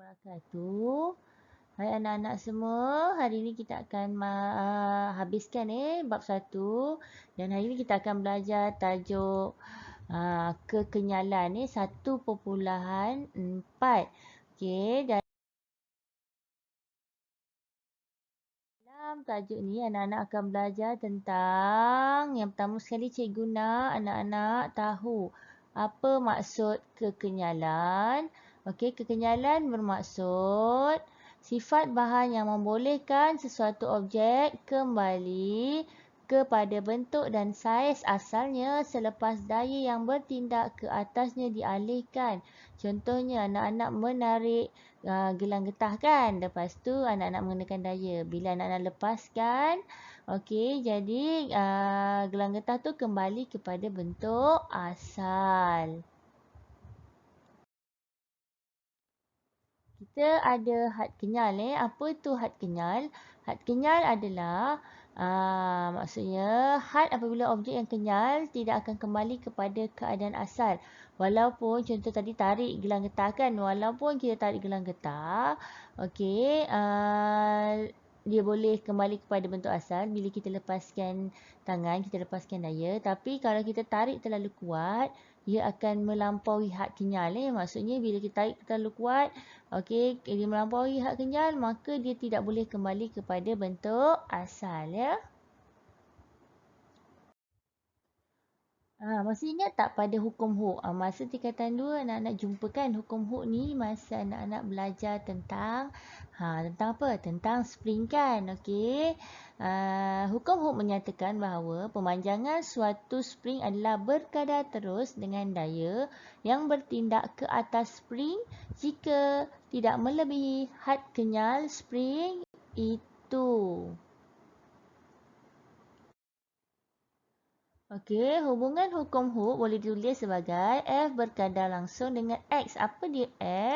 wabarakatuh. Hai anak-anak semua, hari ini kita akan habiskan bab 1 dan hari ini kita akan belajar tajuk kekenyalan 1.4. Okey, dalam tajuk ni anak-anak akan belajar tentang yang pertama sekali cikgu nak anak-anak tahu apa maksud kekenyalan. Okey, kekenyalan bermaksud sifat bahan yang membolehkan sesuatu objek kembali kepada bentuk dan saiz asalnya selepas daya yang bertindak ke atasnya dialihkan. Contohnya anak-anak menarik gelang getah kan. Lepas tu anak-anak menggunakan daya. Bila anak-anak lepaskan, okey, jadi gelang getah tu kembali kepada bentuk asal. Kita ada had kenyal. Apa tu had kenyal? Had kenyal adalah maksudnya had apabila objek yang kenyal tidak akan kembali kepada keadaan asal. Walaupun contoh tadi tarik gelang getah kan. Walaupun kita tarik gelang getah, okey, dia boleh kembali kepada bentuk asal bila kita lepaskan tangan, kita lepaskan daya. Tapi kalau kita tarik terlalu kuat, ia akan melampaui had kenyal. Maksudnya bila kita tarik terlalu kuat, okey, dia melampaui had kenyal, maka dia tidak boleh kembali kepada bentuk asal ya. Masih ingat tak pada hukum Hooke? Masa tingkatan 2 anak-anak jumpa kan hukum Hooke ni masa anak-anak belajar tentang tentang apa? Tentang spring kan. Okey. Hukum Hooke menyatakan bahawa pemanjangan suatu spring adalah berkadar terus dengan daya yang bertindak ke atas spring jika tidak melebihi had kenyal spring itu. Okey, hubungan hukum Hooke boleh ditulis sebagai F berkadar langsung dengan X. Apa dia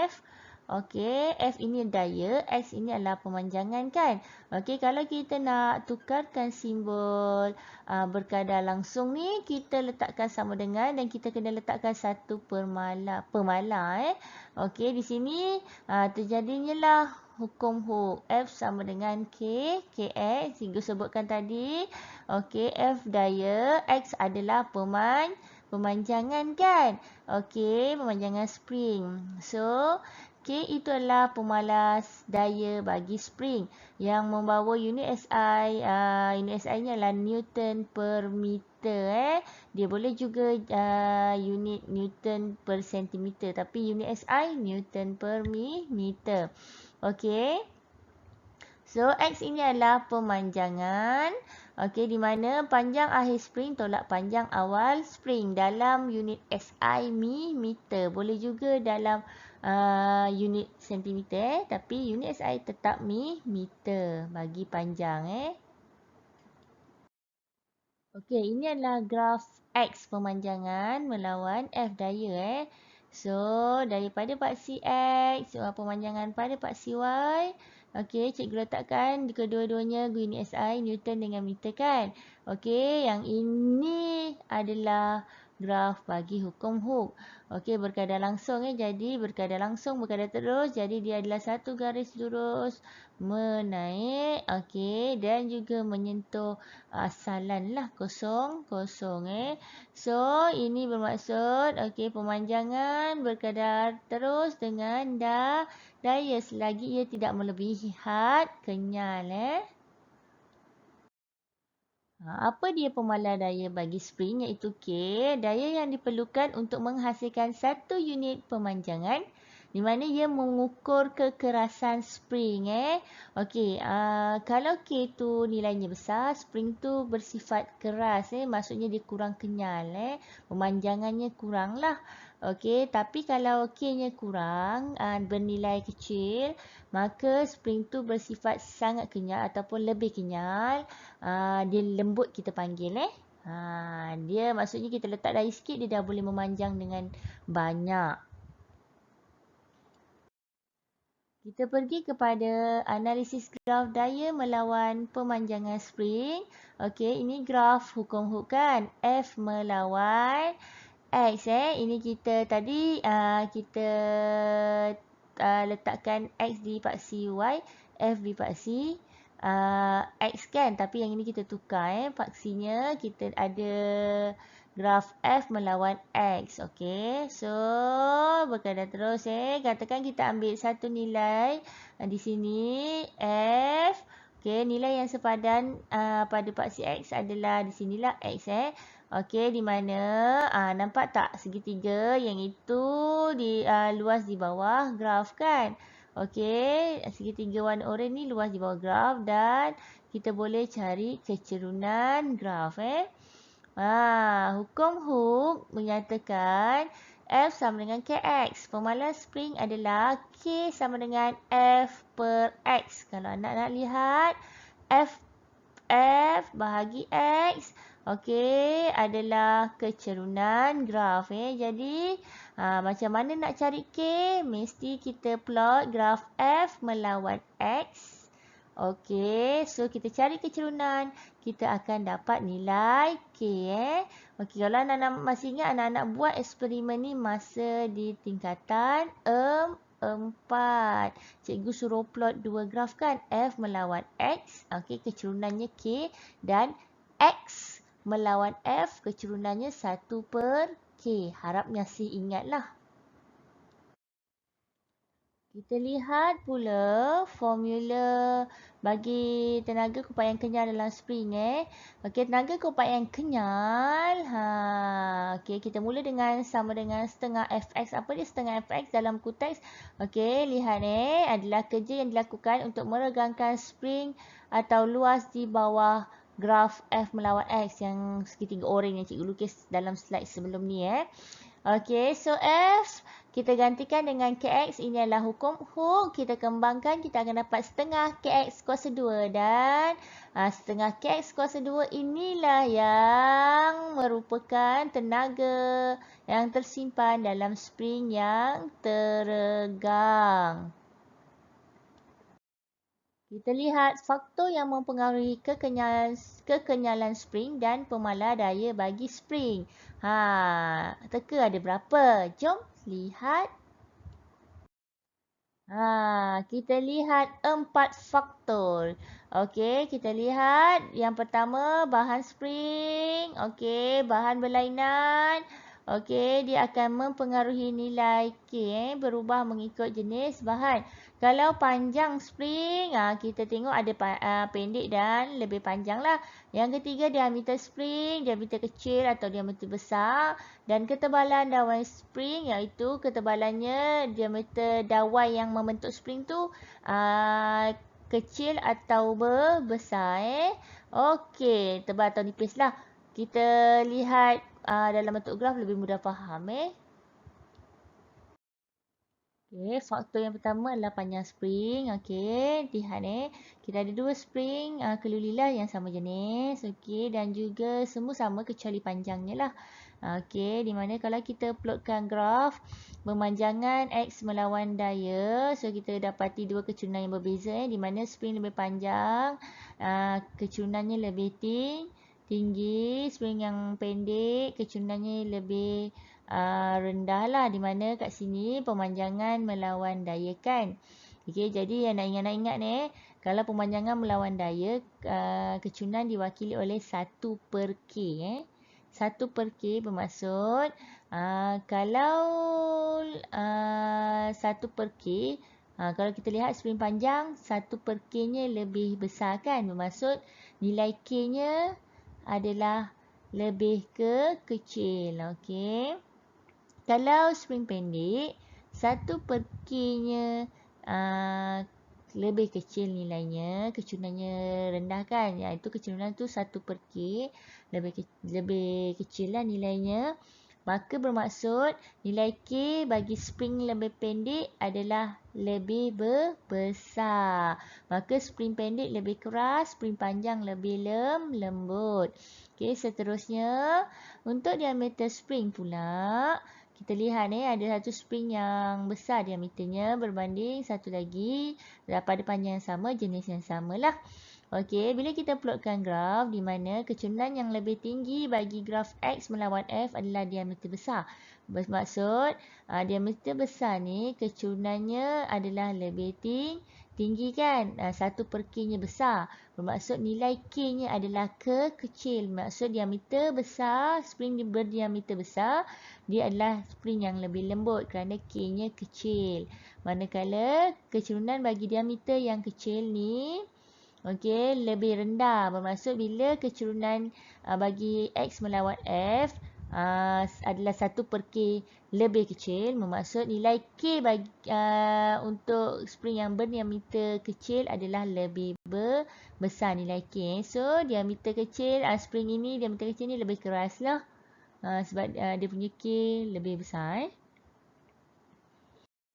F? Okey, F ini daya, X ini adalah pemanjangan kan. Okey, kalau kita nak tukarkan simbol berkadar langsung ni, kita letakkan sama dengan dan kita kena letakkan satu pemala. Okey, di sini terjadinya lah hukum Hooke. F sama dengan K, Kx. Cikgu sebutkan tadi. Okey, F daya, X adalah pemanjangan kan? Okey, pemanjangan spring. So, K itu adalah pemalas daya bagi spring yang membawa unit SI. Unit SI ni adalah Newton per meter. Dia boleh juga unit Newton per sentimeter. Tapi unit SI Newton per meter. Okey. So, X ini adalah pemanjangan. Okey, di mana panjang akhir spring tolak panjang awal spring dalam unit SI meter. Boleh juga dalam unit sentimeter. Tapi unit SI tetap meter bagi panjang. Okey, ini adalah graf X pemanjangan melawan F daya. So, daripada paksi X, pemanjangan pada paksi Y. Okey, cikgu letakkan kedua-duanya unit SI Newton dengan meter kan. Okey, yang ini adalah graf bagi hukum Hooke. Okey, berkadar langsung jadi berkadar langsung, berkadar terus. Jadi dia adalah satu garis lurus menaik. Okey, dan juga menyentuh asalan lah kosong. So, ini bermaksud okey, pemanjangan berkadar terus dengan daya selagi ia tidak melebihi had kenyal. Apa dia pemalar daya bagi spring iaitu K, daya yang diperlukan untuk menghasilkan satu unit pemanjangan di mana ia mengukur kekerasan spring. Okey, kalau K tu nilainya besar, spring tu bersifat keras. Maksudnya dia kurang kenyal. Pemanjangannya kurang lah. Okey, tapi kalau K-nya kurang, bernilai kecil, maka spring tu bersifat sangat kenyal ataupun lebih kenyal. Dia lembut kita panggil. Dia maksudnya kita letak daya sikit, dia dah boleh memanjang dengan banyak. Kita pergi kepada analisis graf daya melawan pemanjangan spring. Okey, ini graf hukum Hooke kan. F melawan X. Ini kita tadi kita letakkan X dipaksi Y, F dipaksi X kan. Tapi yang ini kita tukar paksinya. Kita ada graf F melawan X. Okay. So, berkadar terus Katakan kita ambil satu nilai di sini F. Okay. Nilai yang sepadan pada paksi X adalah di sinilah X Okey, di mana nampak tak segitiga yang itu luas di bawah graf kan? Okey, segitiga warna oranye ni luas di bawah graf dan kita boleh cari kecerunan graf hukum Hooke menyatakan F sama dengan Kx. Pemalan spring adalah K sama dengan F per X. Kalau anak nak lihat F bahagi X. Okey, adalah kecerunan graf Jadi, macam mana nak cari K? Mesti kita plot graf F melawan X. Okey, so kita cari kecerunan. Kita akan dapat nilai K Okey, kalau anak-anak masih ingat, anak-anak buat eksperimen ni masa di tingkatan 4. Cikgu suruh plot dua graf kan. F melawan X. Okey, kecerunannya K. Dan X melawan F, kecerunannya 1 per K. Harap masih ingatlah. Kita lihat pula formula bagi tenaga kupayan kenyal dalam spring Okey, tenaga kupayan kenyal. Okey, kita mula dengan sama dengan setengah Fx. Apa dia setengah Fx dalam buku teks? Okey, lihat adalah kerja yang dilakukan untuk meregangkan spring atau luas di bawah graf F melawan X yang segitiga oranye yang cikgu lukis dalam slide sebelum ni Okey, so F kita gantikan dengan Kx. Ini adalah hukum Hooke. Kita kembangkan, kita akan dapat setengah Kx kuasa 2. Dan setengah Kx kuasa 2 inilah yang merupakan tenaga yang tersimpan dalam spring yang teregang. Kita lihat faktor yang mempengaruhi kekenyalan spring dan pemalar daya bagi spring. Teka ada berapa? Jom lihat. Kita lihat 4 faktor. Okey, kita lihat yang pertama bahan spring. Okey, bahan berlainan. Okey, dia akan mempengaruhi nilai K berubah mengikut jenis bahan. Kalau panjang spring, kita tengok ada pendek dan lebih panjang lah. Yang ketiga, diameter spring, diameter kecil atau diameter besar. Dan ketebalan dawai spring, iaitu ketebalannya diameter dawai yang membentuk spring tu kecil atau besar Okey, tebal atau nipis lah. Kita lihat dalam bentuk graf lebih mudah faham Okey, faktor yang pertama adalah panjang spring. Okey, lihat kita ada dua spring kelulilah yang sama jenis. Okey, dan juga semua sama kecuali panjangnya lah. Okey, di mana kalau kita plotkan graf pemanjangan X melawan daya, so kita dapati dua kecerunan yang berbeza di mana spring lebih panjang, kecerunannya lebih tinggi, spring yang pendek, kecerunannya lebih rendah lah, di mana kat sini pemanjangan melawan daya kan. Okey, jadi yang nak ingat kalau pemanjangan melawan daya, kecurunan diwakili oleh 1 per K 1 per K bermaksud kalau 1 per K, kalau kita lihat spring panjang 1 per K nya lebih besar kan, bermaksud nilai K nya adalah lebih kecil. Okey. Kalau spring pendek, 1 per K-nya lebih kecil nilainya, kecurunannya rendah kan. Iaitu kecerunan tu 1 per K, lebih kecil lah nilainya. Maka bermaksud nilai K bagi spring lebih pendek adalah lebih besar. Maka spring pendek lebih keras, spring panjang lebih lembut. Okey, seterusnya untuk diameter spring pula, kita lihat ada satu spring yang besar diameternya berbanding satu lagi pada panjang yang sama, jenis yang samalah. Okey, bila kita plotkan graf di mana kecerunan yang lebih tinggi bagi graf X melawan F adalah diameter besar. Bermaksud diameter besar ni kecurunannya adalah lebih tinggi kan. 1/K-nya besar. Bermaksud nilai K-nya adalah kecil. Maksud diameter besar, spring berdiameter besar, dia adalah spring yang lebih lembut kerana K-nya kecil. Manakala kecurunan bagi diameter yang kecil ni lebih rendah. Bermaksud bila kecurunan bagi X melawan F adalah 1/K lebih kecil, bermaksud nilai K bagi untuk spring yang berdiameter kecil adalah lebih besar nilai K. So diameter kecil, spring ini diameter kecil ni lebih keras lah, sebab dia punya K lebih besar.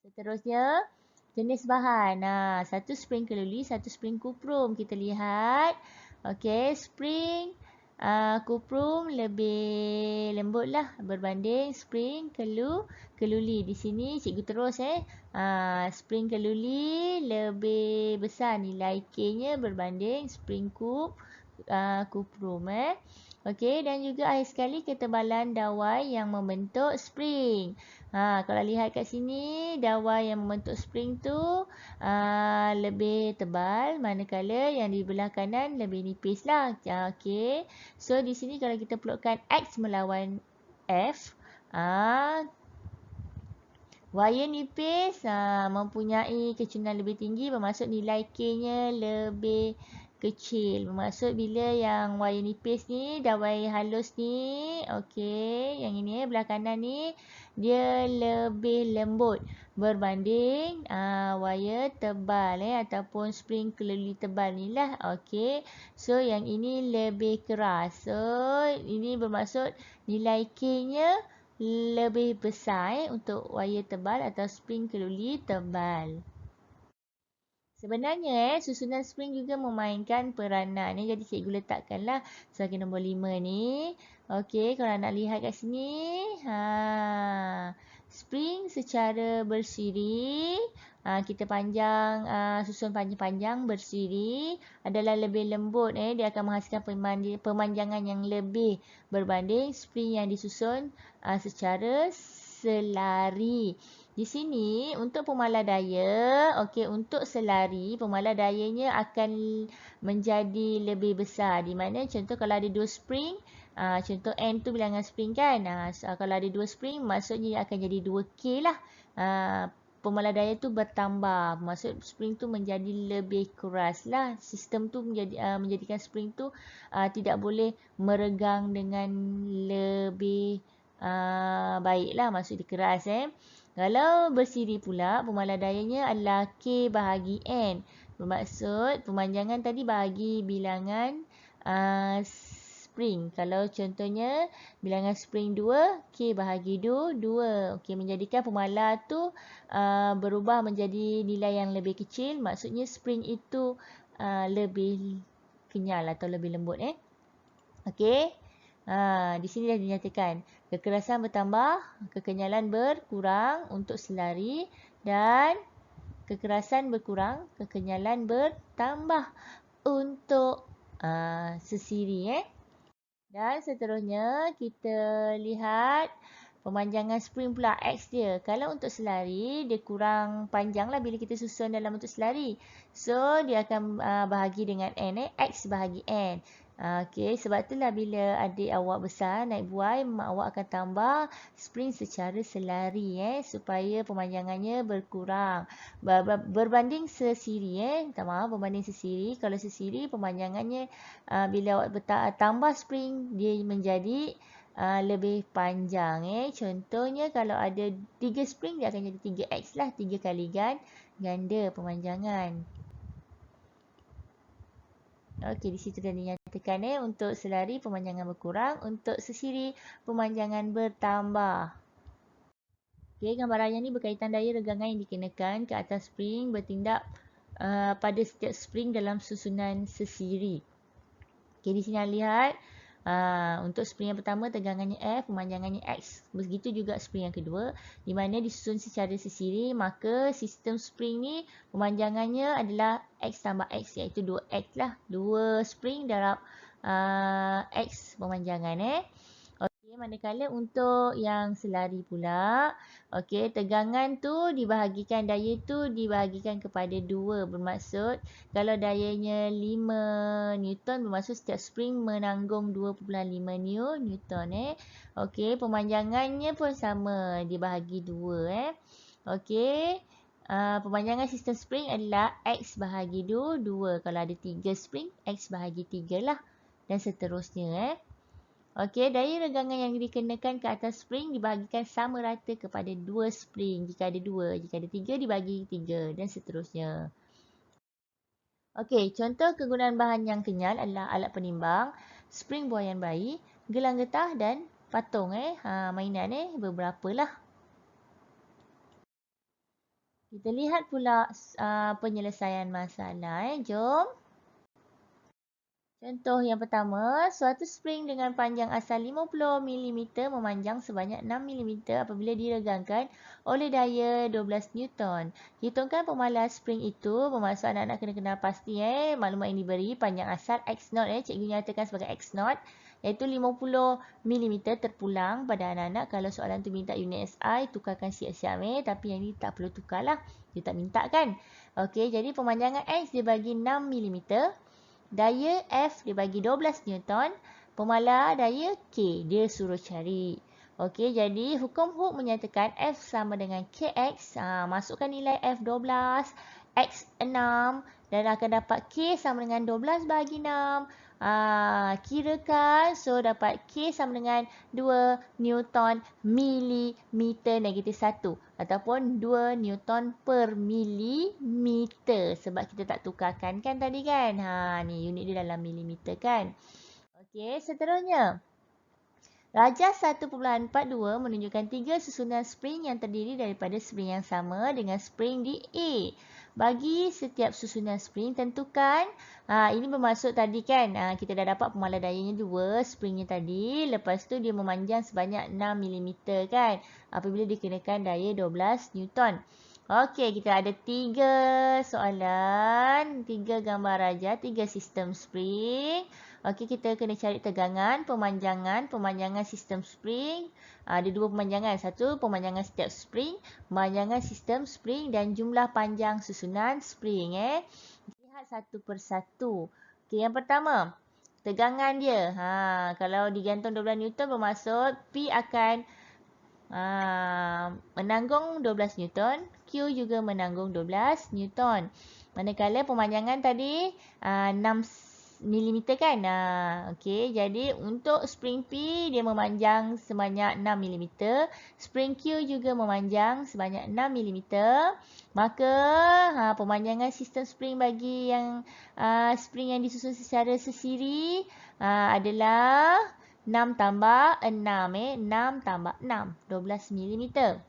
Seterusnya jenis bahan. Satu spring keluli, satu spring kuprum. Kita lihat. Spring kuprum lebih lembut lah berbanding spring keluli. Di sini cikgu terus spring keluli lebih besar nilai K-nya berbanding spring kuprum. Dan juga akhir sekali ketebalan dawai yang membentuk spring. Kalau lihat kat sini, dawai yang membentuk spring tu lebih tebal, manakala yang di belah kanan lebih nipis lah. So di sini kalau kita pelukkan X melawan F, wire nipis mempunyai kecurunan lebih tinggi, bermaksud nilai K-nya lebih kecil. Bermaksud bila yang wire nipis ni, dawai halus ni, yang ini belah kanan ni, dia lebih lembut berbanding wire tebal ataupun spring keluli tebal ni lah. So yang ini lebih keras. So ini bermaksud nilai K-nya lebih besar untuk wire tebal atau spring keluli tebal. Sebenarnya susunan spring juga memainkan peranan. Jadi cikgu letakkanlah sebagai nombor 5 ni. Kalau nak lihat kat sini. Spring secara bersiri. Kita panjang, susun panjang-panjang bersiri adalah lebih lembut. Dia akan menghasilkan pemanjangan yang lebih berbanding spring yang disusun secara selari. Di sini untuk pemalar daya, untuk selari, pemalar dayanya akan menjadi lebih besar. Di mana contoh kalau ada 2 spring, contoh N tu bilangan spring kan. Kalau ada 2 spring, maksudnya akan jadi 2K lah. Pemalar daya tu bertambah. Maksud spring tu menjadi lebih keras lah. Sistem tu menjadikan spring tu tidak boleh meregang dengan lebih baik lah. Maksud dia keras. Kalau bersiri pula, pemalar dayanya adalah K bahagi N. Bermaksud pemanjangan tadi bahagi bilangan spring. Kalau contohnya bilangan spring 2, K bahagi 2. Menjadikan pemalar tu berubah menjadi nilai yang lebih kecil. Maksudnya spring itu lebih kenyal atau lebih lembut. Di sini dah dinyatakan kekerasan bertambah, kekenyalan berkurang untuk selari, dan kekerasan berkurang, kekenyalan bertambah untuk sesiri. Dan seterusnya kita lihat pemanjangan spring pula X dia. Kalau untuk selari, dia kurang panjang lah bila kita susun dalam bentuk selari. So dia akan bahagi dengan N. X bahagi N. Sebab itulah bila adik awak besar naik buai, mak awak akan tambah spring secara selari supaya pemanjangannya berkurang. Berbanding sesiri berbanding sesiri. Kalau sesiri pemanjangannya bila awak tambah spring, dia menjadi lebih panjang. Contohnya kalau ada 3 spring, dia akan jadi 3X lah. 3 kali ganda pemanjangan. Di situ dah dinyatakan untuk selari pemanjangan berkurang, untuk sesiri pemanjangan bertambah. Gambar raya ni berkaitan daya regangan yang dikenakan ke atas spring bertindak pada setiap spring dalam susunan sesiri. Di sini anda lihat untuk spring yang pertama tegangannya F, pemanjangannya X. Begitu juga spring yang kedua, di mana disusun secara sesiri, maka sistem spring ni pemanjangannya adalah X tambah X, iaitu 2X lah. 2 spring darab X pemanjangan. Okay, manakala untuk yang selari pula, okay, tegangan tu dibahagikan, daya tu dibahagikan kepada 2. Bermaksud kalau dayanya 5 Newton, bermaksud setiap spring menanggung 2.5 Newton. Okay, pemanjangannya pun sama, dibahagi 2. Okay, pemanjangan sistem spring adalah X bahagi 2. Kalau ada 3 spring, X bahagi 3 lah. Dan seterusnya. Okey, daya regangan yang dikenakan ke atas spring dibahagikan sama rata kepada 2 spring. Jika ada 2, jika ada 3 dibagi 3 dan seterusnya. Okey, contoh kegunaan bahan yang kenyal adalah alat penimbang, spring buaian bayi, gelang getah dan patung. Mainan beberapa lah. Kita lihat pula penyelesaian masalah. Jom. Contoh yang pertama, suatu spring dengan panjang asal 50 mm memanjang sebanyak 6 mm apabila diregangkan oleh daya 12 Newton. Hitungkan pemalas spring itu, bermaksud anak-anak kena kenal pasti maklumat yang diberi panjang asal X0 cikgu nyatakan sebagai X0 iaitu 50 mm terpulang pada anak-anak. Kalau soalan tu minta unit SI, tukarkan siap-siap tapi yang ni tak perlu tukarlah. Dia tak minta kan. Okey, jadi pemanjangan X dibagi 6 mm. Daya F dibagi 12 Newton. Pemala daya K. Dia suruh cari. Okey, jadi hukum Hooke menyatakan F sama dengan KX. Masukkan nilai F 12, X 6 dan akan dapat K sama dengan 12 bahagi 6. Kirakan, so dapat K sama dengan 2 Newton milimeter negatif 1 ataupun 2 Newton per milimeter sebab kita tak tukarkan kan tadi kan. Ni unit dia dalam milimeter kan. Okey, seterusnya. Rajah 1.42 menunjukkan 3 susunan spring yang terdiri daripada spring yang sama dengan spring di A. Bagi setiap susunan spring, tentukan, ini bermaksud tadi kan, kita dah dapat pemala dayanya 2, springnya tadi. Lepas tu dia memanjang sebanyak 6 mm kan, apabila dikenakan daya 12 Newton. Okey, kita ada 3 soalan, 3 gambar rajah, 3 sistem spring. Okey, kita kena cari tegangan, pemanjangan sistem spring. Ada 2 pemanjangan. Satu, pemanjangan setiap spring, pemanjangan sistem spring dan jumlah panjang susunan spring. Lihat satu persatu. Okey, yang pertama, tegangan dia. Kalau digantung 12 Newton bermaksud P akan menanggung 12 Newton. Q juga menanggung 12 Newton. Manakala pemanjangan tadi 6 mm kan. Okey, jadi untuk spring P dia memanjang sebanyak 6 mm. Spring Q juga memanjang sebanyak 6 mm. Maka pemanjangan sistem spring bagi yang spring yang disusun secara sesiri adalah 6 tambah 6. 6 tambah 6. 12 mm.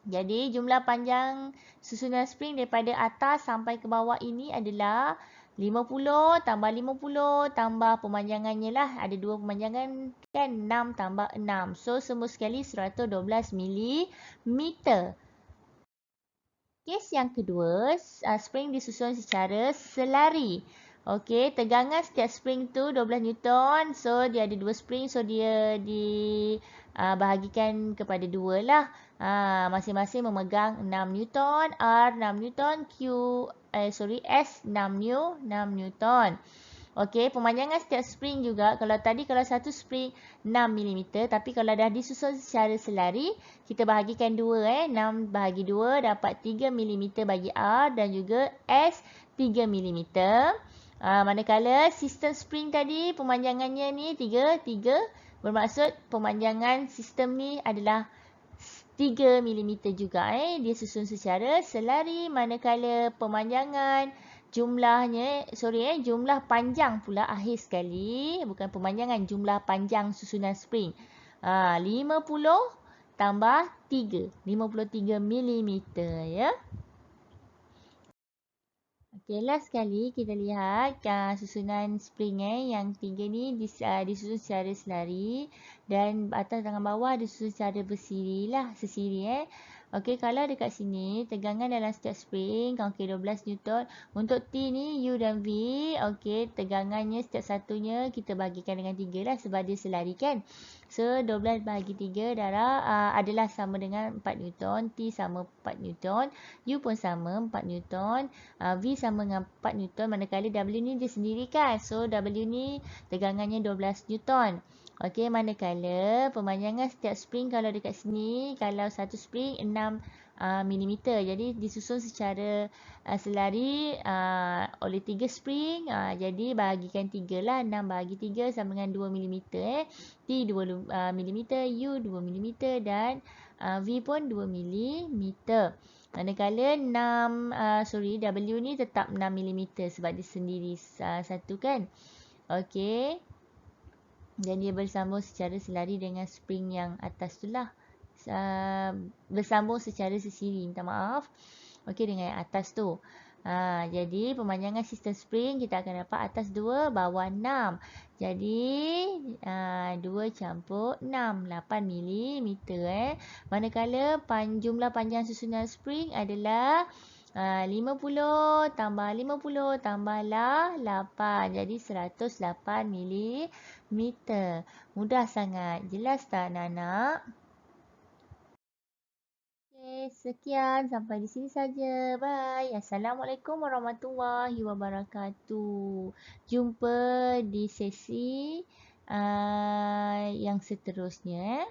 Jadi jumlah panjang susunan spring daripada atas sampai ke bawah ini adalah 50 tambah 50 tambah pemanjangannya lah. Ada 2 pemanjangan kan. 6 tambah 6. So semua sekali 112 mm. Kes yang kedua, spring disusun secara selari. Okey, tegangan setiap spring tu 12 Newton. So dia ada 2 spring. So dia dibahagikan kepada 2 lah. Masing-masing memegang 6 Newton, R 6 Newton, S 6 Newton. Okey, pemanjangan setiap spring juga. Kalau satu spring 6 mm, tapi kalau dah disusun secara selari, kita bahagikan 2. 6 bahagi 2 dapat 3 mm bagi R dan juga S 3 mm. Manakala sistem spring tadi pemanjangannya ni 3 bermaksud pemanjangan sistem ni adalah 3 mm juga. Dia susun secara selari, manakala pemanjangan jumlah panjang pula akhir sekali, bukan pemanjangan, jumlah panjang susunan spring. 50 tambah 3, 53 mm ya. Okey, last sekali kita lihat susunan spring yang 3 ni disusun secara selari dan atas dengan bawah disusun secara bersiri lah, sesiri Okey, kalau dekat sini tegangan dalam setiap spring, okey 12 Newton. Untuk T ni U dan V, okey tegangannya setiap satunya kita bagikan dengan 3 lah sebab dia selari kan. So 12 bahagi 3 darah adalah sama dengan 4 Newton, T sama 4 Newton, U pun sama 4 Newton, V sama dengan 4 Newton, manakala W ni dia sendiri kan. So W ni tegangannya 12 Newton. Okey, manakala pemanjangan setiap spring kalau dekat sini, kalau satu spring 6 milimeter. Jadi disusun secara selari oleh 3 spring. Jadi bahagikan 3 lah. 6 bahagi 3 sama dengan 2 milimeter. T 2 milimeter, U 2 milimeter dan V pun 2 milimeter. Manakala W ni tetap 6 milimeter sebab dia sendiri satu kan. Okey. Dan dia bersambung secara selari dengan spring yang atas tu lah. Bersambung secara sesiri, minta maaf. Okey, dengan yang atas tu. Jadi pemanjangan sistem spring kita akan dapat atas 2, bawah 6. Jadi 2 campur 6, 8 milimeter. Manakala jumlah panjang susunan spring adalah 50 tambah 50 tambahlah 8. Jadi 108 milimeter. Mudah sangat. Jelas tak anak-anak? Okay, sekian. Sampai di sini saja. Bye. Assalamualaikum warahmatullahi wabarakatuh. Jumpa di sesi yang seterusnya.